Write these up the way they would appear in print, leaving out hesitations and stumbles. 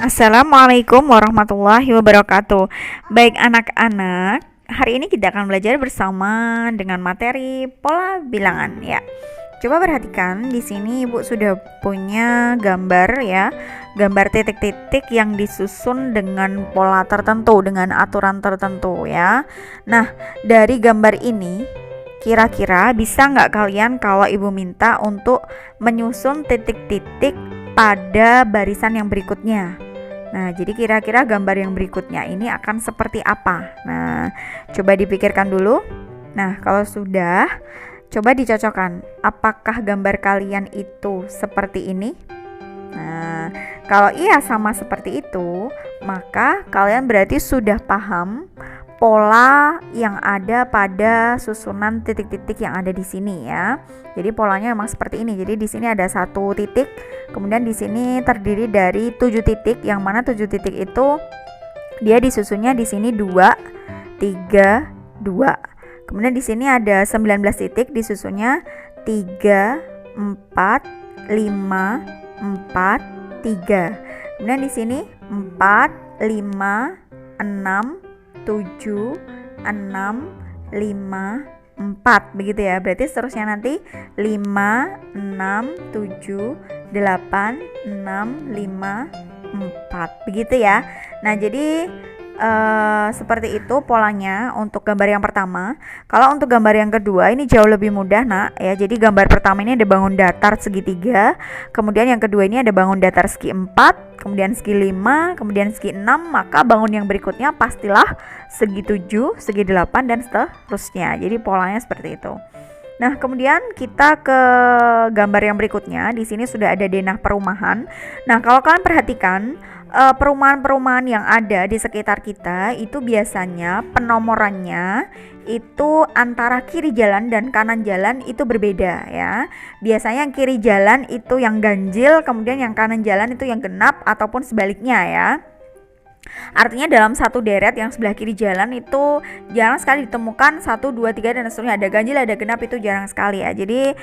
Assalamualaikum warahmatullahi wabarakatuh. Baik anak-anak, hari ini kita akan belajar bersama dengan materi pola bilangan ya. Coba perhatikan di sini Ibu sudah punya gambar ya. Gambar titik-titik yang disusun dengan pola tertentu, dengan aturan tertentu ya. Nah, dari gambar ini kira-kira bisa nggak kalian kalau Ibu minta untuk menyusun titik-titik pada barisan yang berikutnya? Nah, jadi kira-kira gambar yang berikutnya ini akan seperti apa? Nah, coba dipikirkan dulu. Nah, kalau sudah, coba dicocokkan. Apakah gambar kalian itu seperti ini? Nah, kalau iya sama seperti itu, maka kalian berarti sudah paham pola yang ada pada susunan titik-titik yang ada di sini ya. Jadi polanya memang seperti ini. Jadi di sini ada 1 titik, kemudian di sini terdiri dari 7 titik, yang mana 7 titik itu dia disusunnya di sini 2, 3, 2. Kemudian di sini ada 19 titik disusunnya 3, 4, 5, 4, 3. Kemudian di sini 4, 5, 6, 7, 6, 5, 4 begitu ya. Berarti seterusnya nanti 5, 6, 7, 8, 6, 5, 4 begitu ya. Nah, jadi seperti itu polanya untuk gambar yang pertama. Kalau untuk gambar yang kedua ini jauh lebih mudah nak ya. Jadi gambar pertama ini ada bangun datar segitiga, kemudian yang kedua ini ada bangun datar segi 4, kemudian segi 5, kemudian segi 6, maka bangun yang berikutnya pastilah segi 7, segi 8 dan seterusnya. Jadi polanya seperti itu. Nah, kemudian kita ke gambar yang berikutnya. Di sini sudah ada denah perumahan. Nah, kalau kalian perhatikan perumahan-perumahan yang ada di sekitar kita itu biasanya penomorannya itu antara kiri jalan dan kanan jalan itu berbeda ya. Biasanya yang kiri jalan itu yang ganjil, kemudian yang kanan jalan itu yang genap ataupun sebaliknya ya. Artinya dalam satu deret yang sebelah kiri jalan itu jarang sekali ditemukan 1, 2, 3 dan seterusnya. Ada ganjil, ada genap, itu jarang sekali ya. Jadi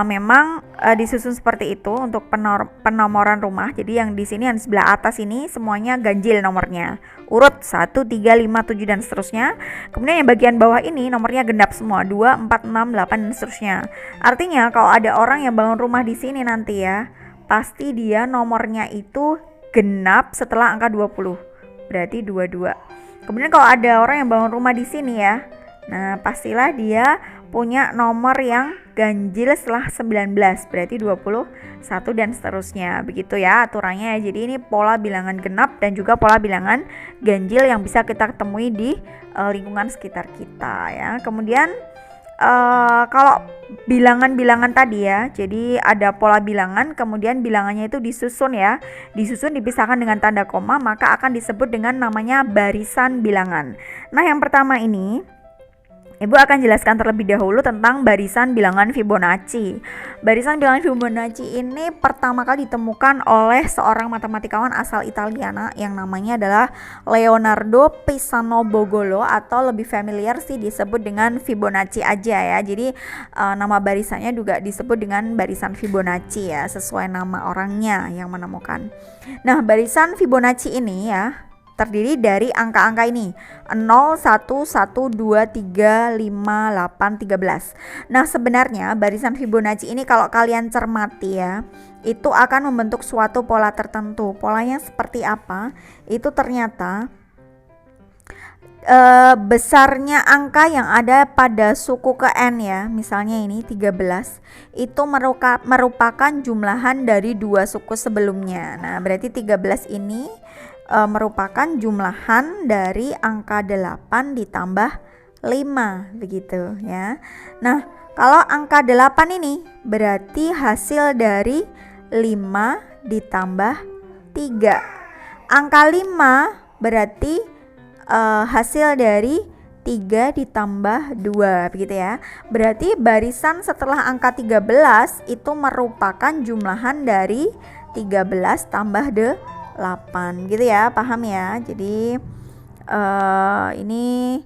memang disusun seperti itu untuk penomoran rumah. Jadi yang di sini yang sebelah atas ini semuanya ganjil nomornya. Urut 1, 3, 5, 7 dan seterusnya. Kemudian yang bagian bawah ini nomornya genap semua, 2, 4, 6, 8 dan seterusnya. Artinya kalau ada orang yang bangun rumah di sini nanti ya, pasti dia nomornya itu genap setelah angka 20. Berarti 22. Kemudian kalau ada orang yang bangun rumah di sini ya, nah pastilah dia punya nomor yang ganjil setelah 19, berarti 21 dan seterusnya. Begitu ya aturannya ya. Jadi ini pola bilangan genap dan juga pola bilangan ganjil yang bisa kita temui di lingkungan sekitar kita ya. Kemudian kalau bilangan-bilangan tadi ya, jadi ada pola bilangan, kemudian bilangannya itu disusun ya, disusun dipisahkan dengan tanda koma, maka akan disebut dengan namanya barisan bilangan. Nah, yang pertama ini Ibu akan jelaskan terlebih dahulu tentang barisan bilangan Fibonacci. Barisan bilangan Fibonacci ini pertama kali ditemukan oleh seorang matematikawan asal Italia yang namanya adalah Leonardo Pisano Bogolo, atau lebih familiar sih disebut dengan Fibonacci aja ya. Jadi nama barisannya juga disebut dengan barisan Fibonacci ya, sesuai nama orangnya yang menemukan. Nah, barisan Fibonacci ini ya terdiri dari angka-angka ini 0, 1, 1, 2, 3, 5, 8, 13. Nah, sebenarnya barisan Fibonacci ini kalau kalian cermati ya, itu akan membentuk suatu pola tertentu. Polanya seperti apa? Itu ternyata besarnya angka yang ada pada suku ke N ya, misalnya ini 13, itu merupakan jumlahan dari 2 suku sebelumnya. Nah, berarti 13 ini merupakan jumlahan dari angka 8 ditambah 5 begitu ya. Nah, kalau angka 8 ini berarti hasil dari 5 ditambah 3. Angka 5 berarti hasil dari 3 ditambah 2 begitu ya. Berarti barisan setelah angka 13 itu merupakan jumlahan dari 13 tambah 8 gitu ya, paham ya. Jadi ini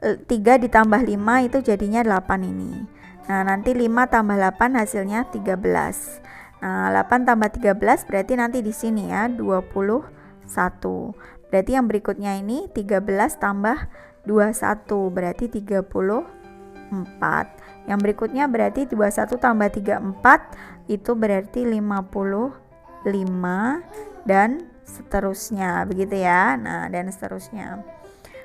3 ditambah 5 itu jadinya 8 ini. Nah, nanti 5 tambah 8 hasilnya 13. Nah, 8 tambah 13 berarti nanti di sini ya 21. Berarti yang berikutnya ini 13 tambah 21 berarti 34. Yang berikutnya berarti 21 tambah 34 itu berarti 55 dan seterusnya begitu ya. Nah, dan seterusnya.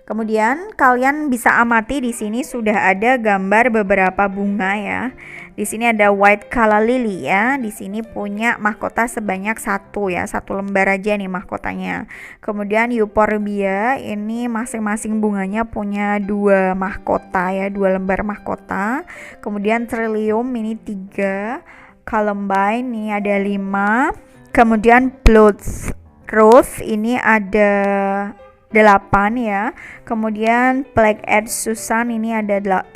Kemudian kalian bisa amati di sini sudah ada gambar beberapa bunga ya. Di sini ada white calla lily ya. Di sini punya mahkota sebanyak satu ya, satu lembar aja nih mahkotanya. Kemudian euphorbia ini masing-masing bunganya punya dua mahkota ya, dua lembar mahkota. Kemudian trillium ini 3, columbine ini ada 5. Kemudian blood rose ini ada 8 ya. Kemudian Black-Eyed Susan ini ada 13.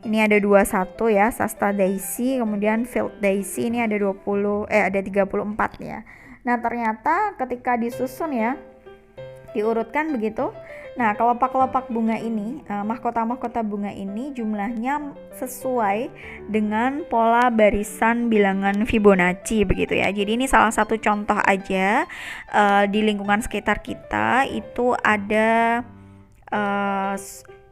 Ini ada 21 ya, Shasta Daisy. Kemudian Field Daisy ini ada 34 ya. Nah, ternyata ketika disusun ya, diurutkan begitu. Nah, kelopak-kelopak bunga ini, mahkota-mahkota bunga ini jumlahnya sesuai dengan pola barisan bilangan Fibonacci begitu ya. Jadi ini salah satu contoh aja di lingkungan sekitar kita itu ada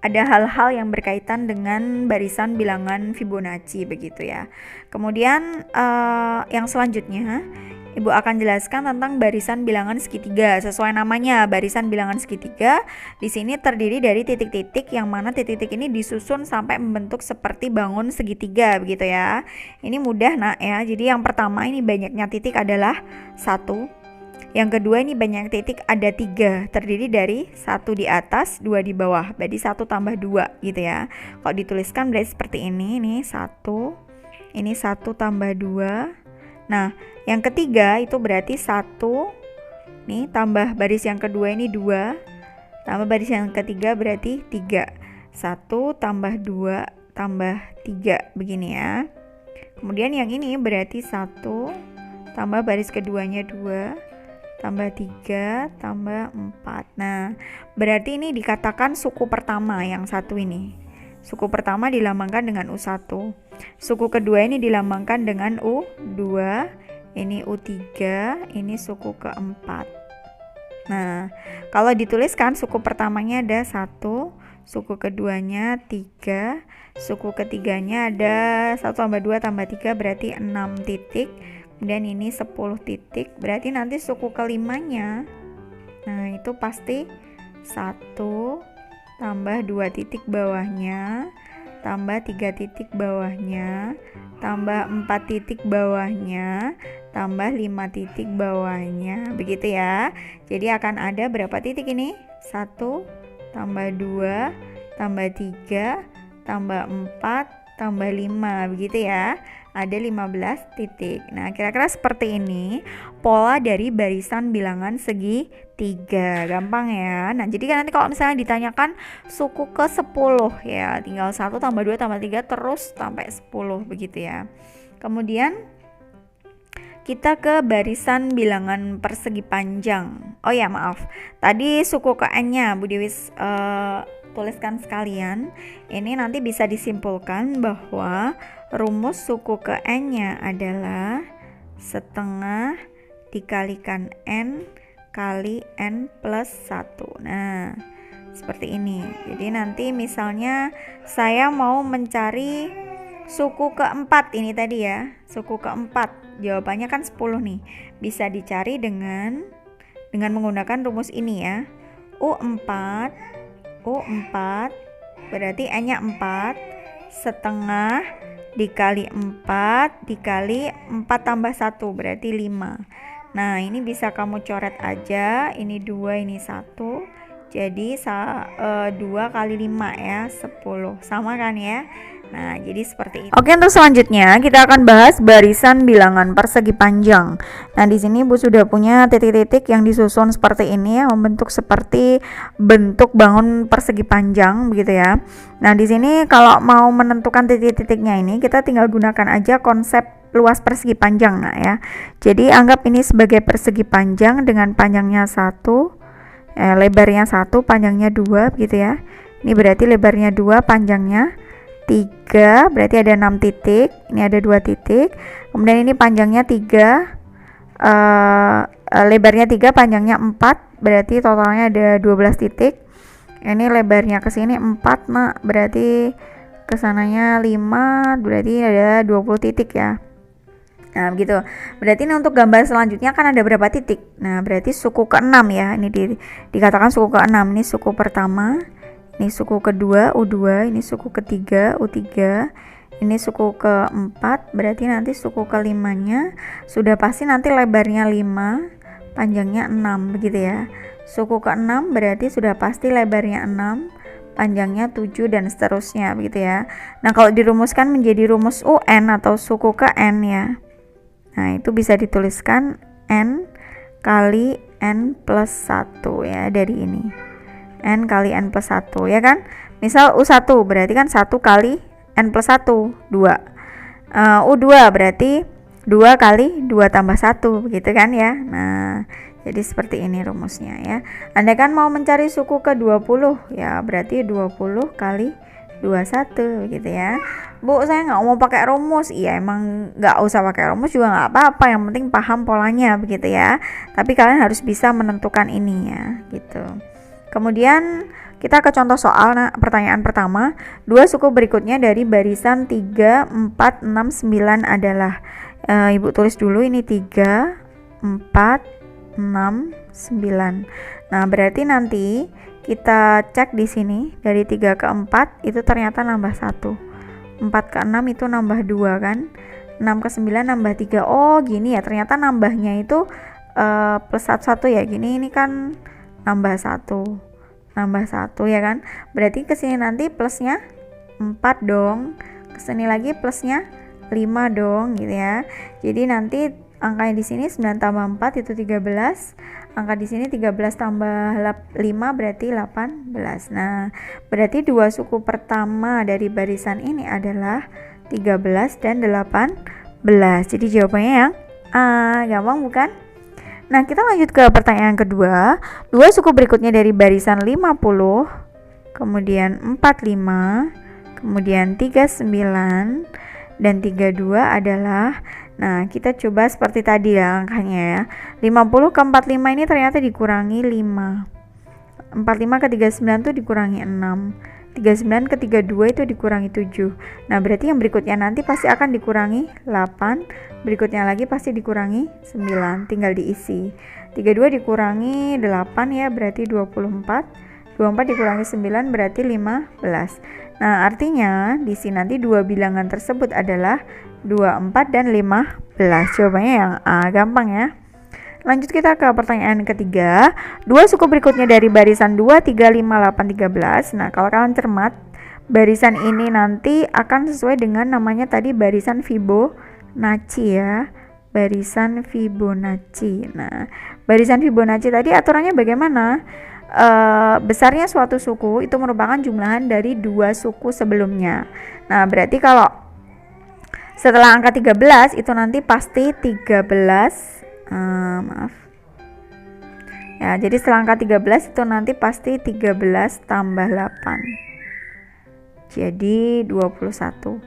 hal-hal yang berkaitan dengan barisan bilangan Fibonacci begitu ya. Kemudian yang selanjutnya Ibu akan jelaskan tentang barisan bilangan segitiga. Sesuai namanya, barisan bilangan segitiga di sini terdiri dari titik-titik yang mana titik-titik ini disusun sampai membentuk seperti bangun segitiga begitu ya. Ini mudah nak ya. Jadi yang pertama ini banyaknya titik adalah 1. Yang kedua ini banyak titik ada 3, terdiri dari 1 di atas, 2 di bawah. Berarti 1 tambah 2 gitu ya. Kalau dituliskan berarti seperti ini, 1, ini 1 tambah 2. Nah, yang ketiga itu berarti 1, nih tambah baris yang kedua ini 2, tambah baris yang ketiga berarti 3. 1 tambah 2 tambah 3 begini ya. Kemudian yang ini berarti 1 tambah baris keduanya 2 tambah 3 tambah 4. Nah, berarti ini dikatakan suku pertama yang satu ini. Suku pertama dilambangkan dengan U1. Suku kedua ini dilambangkan dengan U2. Ini U3, ini suku keempat. Nah, kalau dituliskan suku pertamanya ada 1, suku keduanya 3, suku ketiganya ada 1 tambah 2 tambah 3 berarti 6 titik. Kemudian ini 10 titik. Berarti nanti suku kelimanya, nah itu pasti 1 tambah 2 titik bawahnya, tambah 3 titik bawahnya, tambah 4 titik bawahnya, tambah 5 titik bawahnya, begitu ya. Jadi akan ada berapa titik ini? 1 tambah 2 tambah 3 tambah 4 tambah 5, begitu ya. Ada 15 titik. Nah, kira-kira seperti ini pola dari barisan bilangan segitiga. Gampang ya. Nah, jadi kan nanti kalau misalnya ditanyakan suku ke 10 ya, tinggal 1 tambah 2 tambah 3 terus sampai 10 begitu ya. Kemudian kita ke barisan bilangan persegi panjang. Oh ya, maaf. Tadi suku ke N-nya Bu Dewi tuliskan sekalian. Ini nanti bisa disimpulkan bahwa rumus suku ke N-nya adalah setengah dikalikan N kali N plus 1. Nah, seperti ini. Jadi nanti misalnya saya mau mencari suku keempat ini tadi ya. Suku keempat. Jawabannya kan 10 nih. Bisa dicari dengan menggunakan rumus ini ya. U4 berarti N-nya 4 setengah dikali 4 dikali 4 tambah 1 berarti 5. Nah, ini bisa kamu coret aja. Ini 2, ini 1. Jadi 2 kali 5 ya, 10. Sama kan ya? Nah, jadi seperti itu. Oke, untuk selanjutnya kita akan bahas barisan bilangan persegi panjang. Nah, di sini Bu sudah punya titik-titik yang disusun seperti ini ya, membentuk seperti bentuk bangun persegi panjang begitu ya. Nah, di sini kalau mau menentukan titik-titiknya ini kita tinggal gunakan aja konsep luas persegi panjang nah ya. Jadi anggap ini sebagai persegi panjang dengan panjangnya 1, lebarnya 1, panjangnya 2 begitu ya. Ini berarti lebarnya 2, panjangnya 3, berarti ada 6 titik. Ini ada 2 titik. Kemudian ini panjangnya 3, lebarnya 3, panjangnya 4, berarti totalnya ada 12 titik. Ini lebarnya ke sini 4, nah berarti kesananya 5, berarti ada 20 titik ya. Nah begitu, berarti ini untuk gambar selanjutnya kan ada berapa titik. Nah berarti suku ke-6 ya, ini dikatakan suku ke-6. Ini suku pertama, ini suku kedua U2, ini suku ketiga U3, ini suku keempat, berarti nanti suku kelimanya sudah pasti nanti lebarnya 5, panjangnya 6 begitu ya. Suku ke-6 berarti sudah pasti lebarnya 6, panjangnya 7 dan seterusnya begitu ya. Nah kalau dirumuskan menjadi rumus UN atau suku ke N ya, nah itu bisa dituliskan N kali N plus 1 ya, dari ini N kali N plus 1 ya kan. Misal U1 berarti kan 1 kali N plus 1 2, U2 berarti 2 kali 2 tambah 1 begitu kan ya. Nah jadi seperti ini rumusnya ya. Anda kan mau mencari suku ke 20 ya, berarti 20 kali 21 gitu ya. Bu, saya nggak mau pakai rumus. Iya emang nggak usah pakai rumus juga nggak apa-apa, yang penting paham polanya begitu ya. Tapi kalian harus bisa menentukan ini ya gitu. Kemudian kita ke contoh soal. Nah, pertanyaan pertama, 2 suku berikutnya dari barisan 3, 4, 6, 9 adalah, Ibu tulis dulu ini 3, 4, 6, 9. Nah, berarti nanti kita cek di sini dari 3 ke 4 itu ternyata nambah 1. 4 ke 6 itu nambah 2 kan? 6 ke 9 nambah 3. Oh, gini ya. Ternyata nambahnya itu plus 1 ya. Gini ini kan nambah 1. Nambah 1 ya kan? Berarti ke sini nanti plusnya 4 dong. Ke sini lagi plusnya 5 dong gitu ya. Jadi nanti angkanya di sini 9 tambah 4 itu 13. Angka di sini 13 tambah 5 berarti 18. Nah, berarti 2 suku pertama dari barisan ini adalah 13 dan 18. Jadi jawabannya yang A. Gampang bukan? Nah, kita lanjut ke pertanyaan kedua. 2 suku berikutnya dari barisan 50, kemudian 45, kemudian 39 dan 32 adalah, nah kita coba seperti tadi ya angkanya ya. 50 ke 45 ini ternyata dikurangi 5. 45 ke 39 itu dikurangi 6. 39 ke 32 itu dikurangi 7. Nah berarti yang berikutnya nanti pasti akan dikurangi 8. Berikutnya lagi pasti dikurangi 9. Tinggal diisi. 32 dikurangi 8 ya berarti 24. 24 dikurangi 9 berarti 15. Nah artinya di sini nanti dua bilangan tersebut adalah 24 dan 15. Jawabannya yang A. Gampang ya. Lanjut kita ke pertanyaan ketiga. 2 suku berikutnya dari barisan 2, 3, 5, 8, 13. Nah kalau kalian cermat, barisan ini nanti akan sesuai dengan namanya tadi barisan Fibonacci ya. Barisan Fibonacci. Nah barisan Fibonacci tadi aturannya bagaimana? Besarnya suatu suku itu merupakan jumlahan dari 2 suku sebelumnya. Nah berarti kalau setelah angka 13 itu nanti pasti 13, maaf ya, jadi setelah angka 13 itu nanti pasti 13 tambah 8 jadi 21.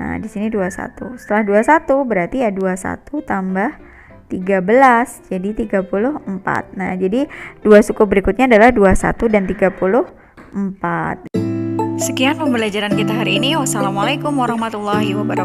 Nah di sini 21. Setelah 21 berarti ya 21 tambah 13 jadi 34. Nah jadi 2 suku berikutnya adalah 21 dan 34. Sekian pembelajaran kita hari ini. Wassalamualaikum warahmatullahi wabarakatuh.